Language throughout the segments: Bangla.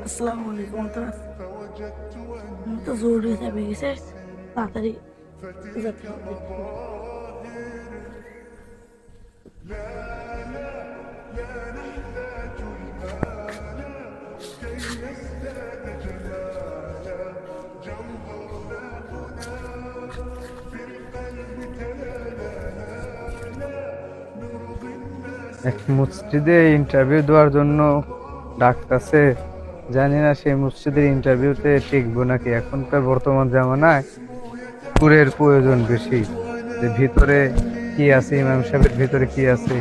আসসালামু আলাইকুম। তো জরুরি হিসাবে গেছে, তাড়াতাড়ি যেতে হবে। এক মসজিদে ইন্টারভিউ দেওয়ার জন্য ডাকতেছে। জানি না সেই মসজিদের ইন্টারভিউতে টিকবো নাকি। এখনকার বর্তমান জামানায় কুরের প্রয়োজন বেশি, যে ভিতরে কি আছে, ইমাম সাহেবের ভিতরে কি আছে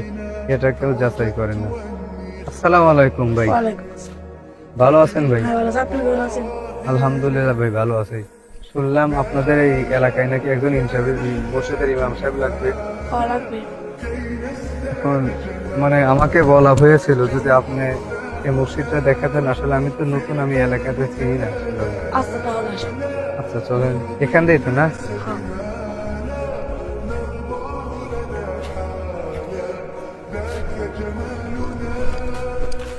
এটা কেউ যাচাই করে না। আসসালামু আলাইকুম ভাই, ওয়ালাইকুম আসসালাম। ভালো আছেন ভাই? হ্যাঁ, ভালো আছি। আপনি ভালো আছেন? আলহামদুলিল্লাহ ভাই, ভালো আছি। শুনলাম আপনাদের এই এলাকায় নাকি একজন ইন্টারভিউ মসজিদের ইমাম সাহেব লাগবে। ভালো লাগবে। এখন মানে আমাকে বলা হয়েছিল যদি আপনি এই মসজিদটা দেখাতেন। আসলে আমি তো নতুন, আমি এলাকাতে চিনি না আসলে। আচ্ছা, তাহলে আসেন। আচ্ছা চলেন, এখান দিয়ে তো না? হ্যাঁ।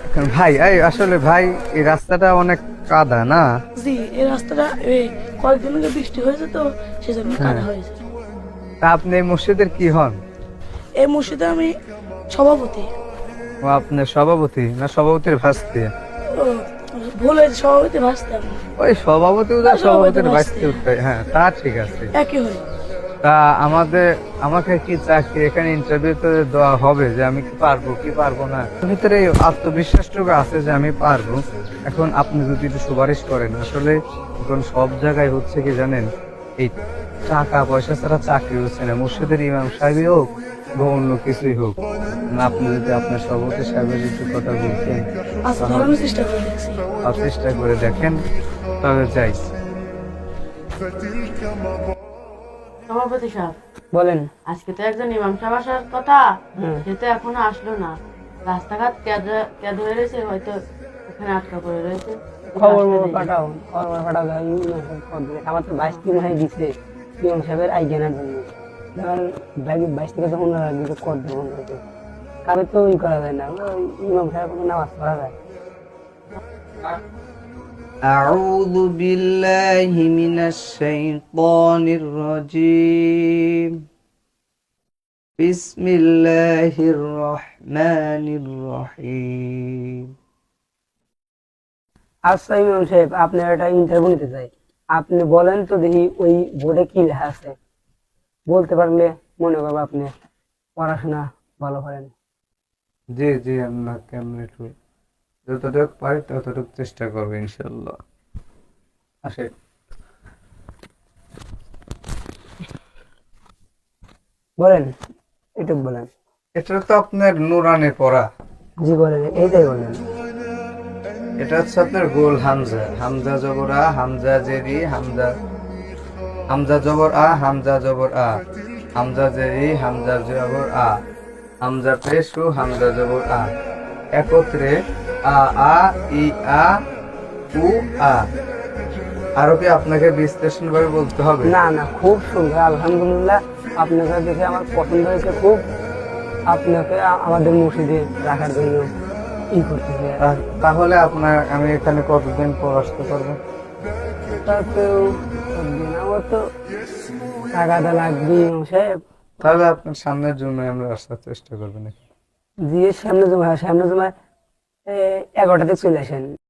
এখন ভাই আসলে ভাই এই রাস্তাটা অনেক কাদা না? জি, এই রাস্তাটা কয়েকদিন আগে বৃষ্টি হয়েছে, তো সেজন্য কাদা হয়েছে। তা আপনি এই মসজিদের কি হন? এই মসজিদে আমি সভাপতি। ও, আপনার সভাপতি না সভাপতির ভাস্তি? ও, ভুল হয়েছে, সভাপতি ভাসতাম। ওই সভাপতি সভাপতির সভাপতির ভাস্তি। ভাস্তি উঠতে, হ্যাঁ তা ঠিক আছে। একই হয়ে। তা আমাকে কি চাকরি এখানে ইন্টারভিউতে দেওয়া হবে, যে আমি কি পারবো কি পারবো না? ভিতরে এই আত্মবিশ্বাসটুকু আছে যে আমি পারবো। এখন আপনি যদি একটু সুপারিশ করেন। আসলে এখন সব জায়গায় হচ্ছে কি জানেন, এই টাকা পয়সা ছাড়া চাকরি হচ্ছে না। মসজিদের ইমাম সাহেবই হোক বা অন্য কিছুই হোক, না আপনি যদি আপনার সভাপতি সাহেবের একটু কথা বলতেন, আচ্ছা, তাহলে আমি চেষ্টা করে দেখছি। চেষ্টা করে দেখেন, তবে যাই। সভাপতি সাহেব, বলেন। আজকে তো একজন ইমাম সাহেব আসার কথা, হুম। সে তো এখনো আসলো না। রাস্তাঘাট কেদ হয়ে রয়েছে, হয়তো এখানে আটকা পড়ে রয়েছে। খবর পাঠাও, খবর পাঠাও। আমার তো 22 দিন হয়ে গেছে ইমাম সাহেবের আই জানার জন্য। ধর 22 থেকে যখন কর দেবো কাবে তো করা যায় না, ওই ইমাম সাহেব কোনো নামাজ পড়া যায়। أعوذ بالله من الشيطان الرجيم. بسم الله الرحمن الرحيم. আচ্ছা ইমাম সাহেব, আপনার একটা ইন্টারভিউ নিতে চাই। আপনি বলেন তো দেখি ওই বোর্ডে কি লেখা আছে। বলতে পারলে মনে করবো আপনি পড়াশোনা ভালো করেন। জি জি, আমরা কেমন একটু যতটুকু পারি ততটুকু চেষ্টা করবো ইনশাল্লাহ। আসে, বলেন, একটু বলেন। এটা তো আপনার নুরানি পড়া। জি বলেন, এইটাই বলেন। এটা হচ্ছে আপনার গোল হামজা, হামজা জবর আ, হামজা জেরি, হামজা হামজা জবর আ, হামজা জবর আ, হামজা জেরি, হামজা জবর আ, হামজা পেশু, হামজা জবর আ, একত্রে আ আ ই আ উ আ। আরো কি আপনাকে বিশ্লেষণ ভাবে বলতে হবে? না না, খুব সুন্দর, আলহামদুলিল্লাহ। আপনাকে দেখে আমার পছন্দ হয়েছে খুব। আপনাকে আমাদের মসজিদে রাখার জন্য ই করতেছে। তাহলে আপনার আমি এখানে কতদিন পর আসতে পারবো? তাতেও আমার তো টাকাটা লাগবে সাহেব। তাহলে আপনার সামনের জন্য আমরা আসার চেষ্টা করবেন। দিয়ে সামনে জমা 11টাতে চলে আসেন।